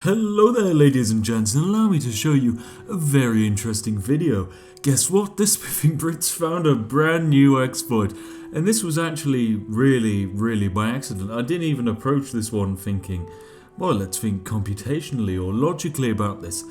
Hello there ladies and gents, and allow me to show you a very interesting video. Guess what? The Spiffing Brits found a brand new exploit, and this was actually really by accident. I didn't even approach this one thinking, well, let's think computationally or logically about this.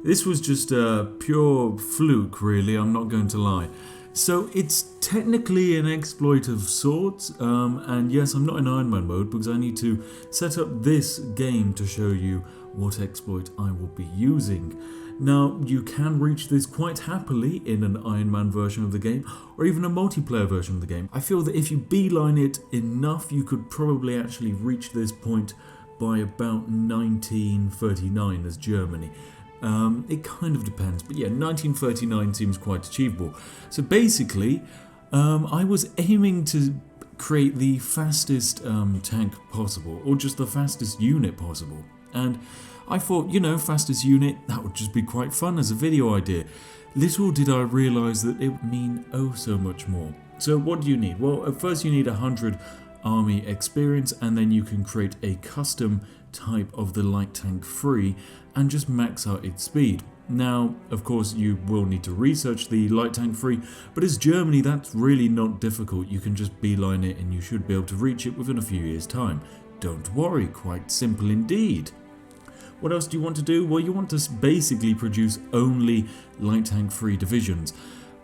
This was just a pure fluke, really, I'm not going to lie. So it's technically an exploit of sorts, and yes, I'm not in Iron Man mode because I need to set up this game to show you what exploit I will be using. Now, you can reach this quite happily in an Iron Man version of the game, or even a multiplayer version of the game. I feel that if you beeline it enough, you could probably actually reach this point by about 1939 as Germany. It kind of depends, but yeah, 1939 seems quite achievable. So basically, I was aiming to create the fastest tank possible, or just the fastest unit possible. And I thought, fastest unit, that would just be quite fun as a video idea. Little did I realise that it would mean oh so much more. So what do you need? Well, at first you need 100 army experience, and then you can create a custom type of the light tank free and just max out its speed. Now, of course, you will need to research the light tank free, but as Germany, that's really not difficult. You can just beeline it and you should be able to reach it within a few years' time. Don't worry, quite simple indeed. What else do you want to do? Well, you want to basically produce only light tank free divisions.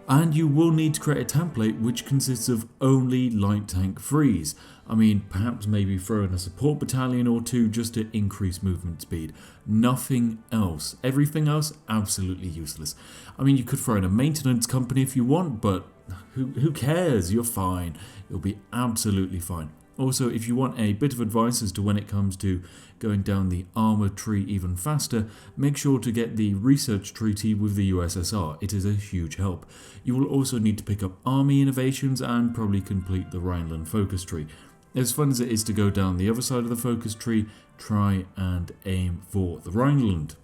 And you will need to create a template which consists of only light tank frees. I mean, perhaps maybe throw in a support battalion or two just to increase movement speed. Nothing else. Everything else, absolutely useless. I mean, you could throw in a maintenance company if you want, but who cares? You're fine. You'll be absolutely fine. Also, if you want a bit of advice as to when it comes to going down the armour tree even faster, make sure to get the research treaty with the USSR. It is a huge help. You will also need to pick up army innovations and probably complete the Rhineland focus tree. As fun as it is to go down the other side of the focus tree, try and aim for the Rhineland.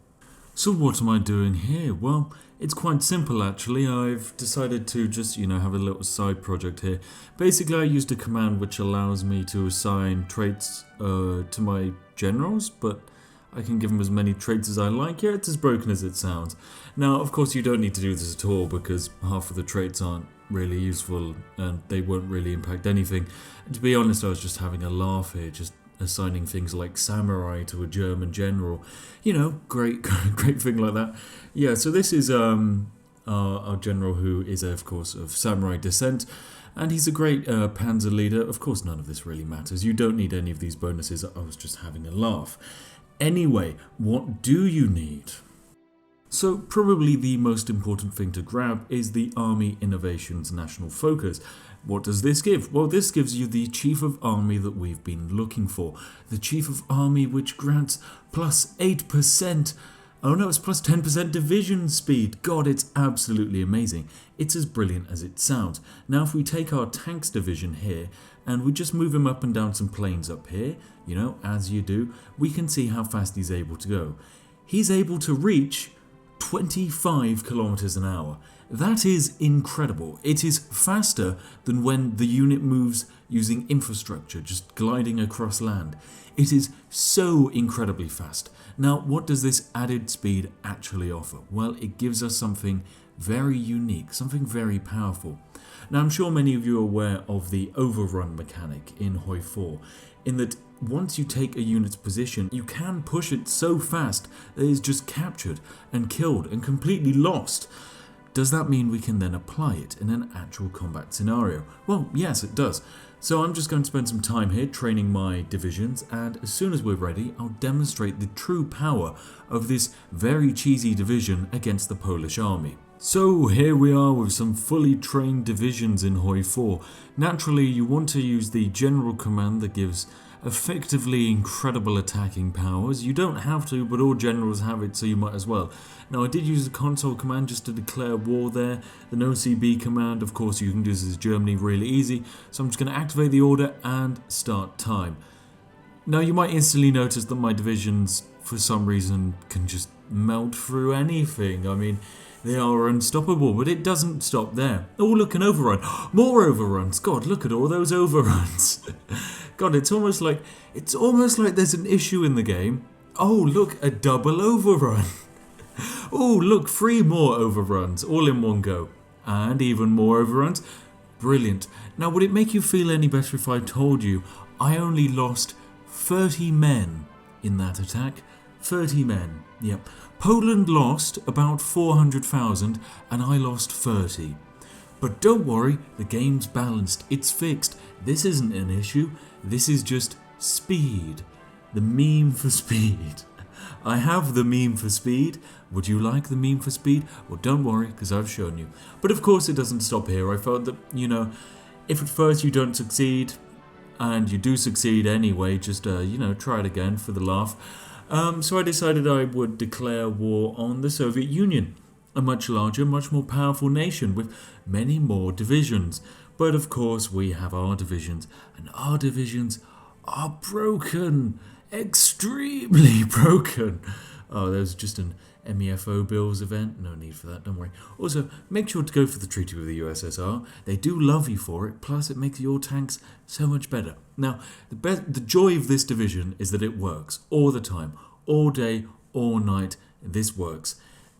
So what am I doing here? Well, it's quite simple actually. I've decided to just, have a little side project here. Basically, I used a command which allows me to assign traits to my generals, but I can give them as many traits as I like. Yeah, it's as broken as it sounds. Now, of course, you don't need to do this at all because half of the traits aren't really useful and they won't really impact anything. And to be honest, I was just having a laugh here, just assigning things like samurai to a German general. Great thing like that. Yeah, so this is our general who is, of course, of samurai descent. And he's a great panzer leader. Of course, none of this really matters. You don't need any of these bonuses. I was just having a laugh. Anyway, what do you need? So probably the most important thing to grab is the Army Innovations National Focus. What does this give? Well, this gives you the Chief of Army that we've been looking for. The Chief of Army which grants plus 8%. Oh no, it's plus 10% division speed. God, it's absolutely amazing. It's as brilliant as it sounds. Now if we take our tanks division here and we just move him up and down some planes up here, as you do, we can see how fast he's able to go. He's able to reach 25 kilometers an hour. That is incredible. It is faster than when the unit moves using infrastructure, just gliding across land. It is so incredibly fast. Now, what does this added speed actually offer? Well, it gives us something very unique, something very powerful. Now, I'm sure many of you are aware of the overrun mechanic in Hoi 4, in that once you take a unit's position, you can push it so fast that it is just captured and killed and completely lost. Does that mean we can then apply it in an actual combat scenario? Well, yes, it does. So I'm just going to spend some time here training my divisions, and as soon as we're ready, I'll demonstrate the true power of this very cheesy division against the Polish army. So here we are with some fully trained divisions in Hoi 4. Naturally, you want to use the general command that gives effectively incredible attacking powers. You don't have to, but all generals have it, so you might as well. Now, I did use the console command just to declare war there. The NoCB command, of course, you can do this as Germany really easy. So I'm just going to activate the order and start time. Now, you might instantly notice that my divisions, for some reason, can just melt through anything. I mean, they are unstoppable, but it doesn't stop there. Oh, look, an overrun. More overruns. God, look at all those overruns. God, it's almost like there's an issue in the game Oh, look, a double overrun. Oh, look, 3 more overruns, all in one go. And even more overruns. Brilliant. Now, would it make you feel any better if I told you I only lost 30 men in that attack? 30 men, yep. Poland lost about 400,000 and I lost 30. But don't worry, the game's balanced, it's fixed. This isn't an issue, this is just speed. The meme for speed. I have the meme for speed. Would you like the meme for speed? Well, don't worry, because I've shown you. But of course it doesn't stop here. I felt that, if at first you don't succeed, and you do succeed anyway, just, try it again for the laugh. So I decided I would declare war on the Soviet Union, a much larger, much more powerful nation with many more divisions. But of course we have our divisions, and our divisions are broken. Extremely broken. Oh, there's just an MEFO Bills event. No need for that, don't worry. Also, make sure to go for the treaty with the USSR. They do love you for it, plus it makes your tanks so much better. Now, the joy of this division is that it works all the time, all day, all night. This works.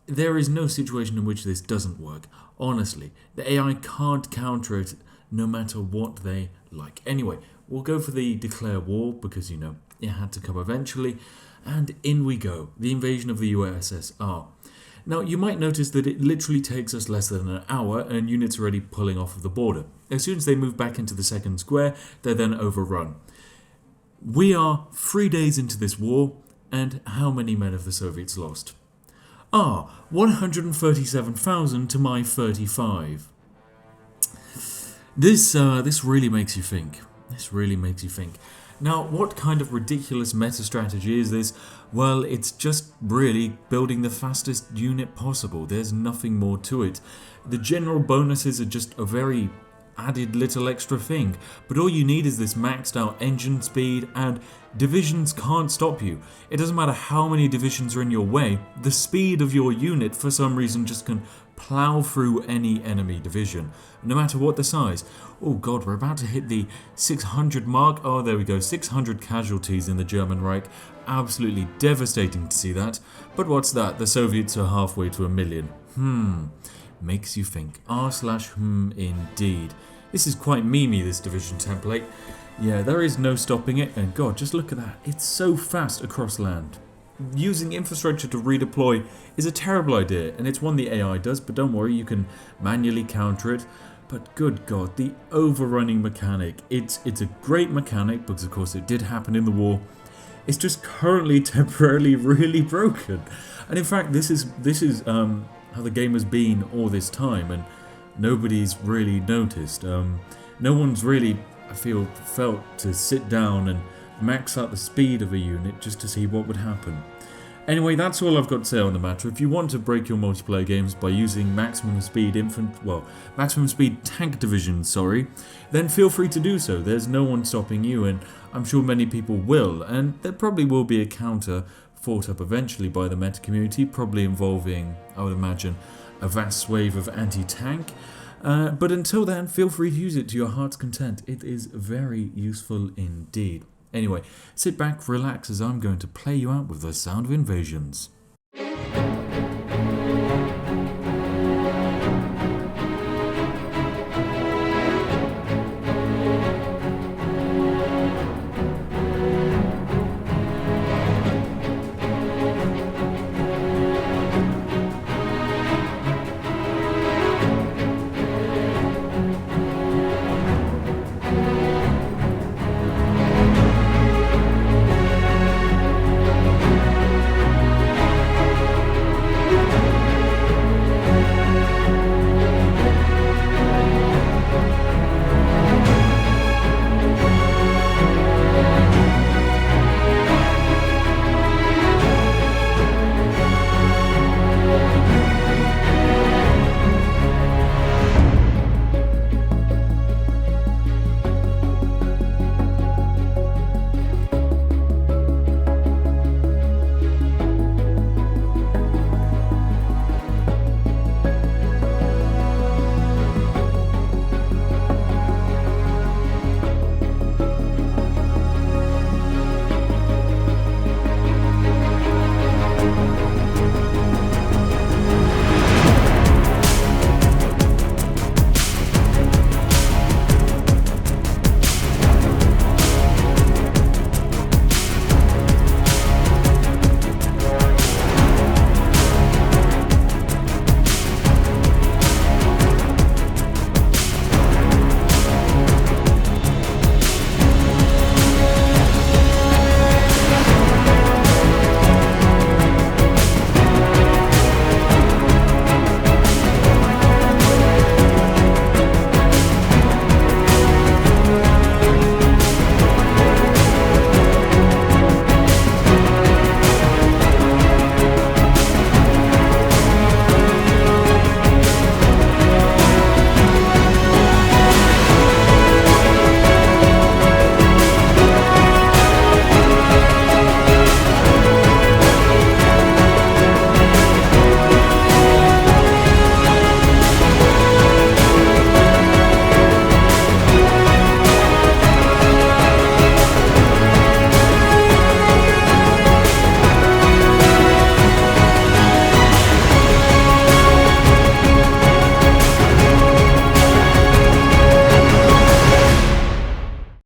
There is no situation in which this doesn't work. Honestly, the AI can't counter it no matter what they like. Anyway, we'll go for the declare war because, it had to come eventually. And in we go, the invasion of the USSR. Now, you might notice that it literally takes us less than an hour and units are already pulling off of the border. As soon as they move back into the second square, they're then overrun. We are 3 days into this war, and how many men have the Soviets lost? 137,000 to my 35. This really makes you think. This really makes you think. Now, what kind of ridiculous meta strategy is this? Well, it's just really building the fastest unit possible. There's nothing more to it. The general bonuses are just a very added little extra thing, but all you need is this maxed out engine speed, and divisions can't stop you. It doesn't matter how many divisions are in your way, the speed of your unit for some reason just can plow through any enemy division, no matter what the size. Oh god, we're about to hit the 600 mark. Oh, there we go, 600 casualties in the German Reich. Absolutely devastating to see that. But what's that? The Soviets are halfway to 1 million. Makes you think. Indeed. This is quite memey, this division template. Yeah, there is no stopping it, and god, just look at that. It's so fast across land. Using infrastructure to redeploy is a terrible idea, and it's one the AI does, but don't worry, you can manually counter it. But good god, the overrunning mechanic. It's a great mechanic, because of course it did happen in the war. It's just currently temporarily really broken. And in fact, this is how the game has been all this time, and nobody's really noticed. No one's really, I feel, felt to sit down and max out the speed of a unit just to see what would happen. Anyway, that's all I've got to say on the matter. If you want to break your multiplayer games by using maximum speed tank divisions, then feel free to do so. There's no one stopping you, and I'm sure many people will, and there probably will be a counter fought up eventually by the meta community, probably involving, I would imagine, a vast swathe of anti-tank. But until then, feel free to use it to your heart's content. It is very useful indeed. Anyway, sit back, relax, as I'm going to play you out with the sound of invasions.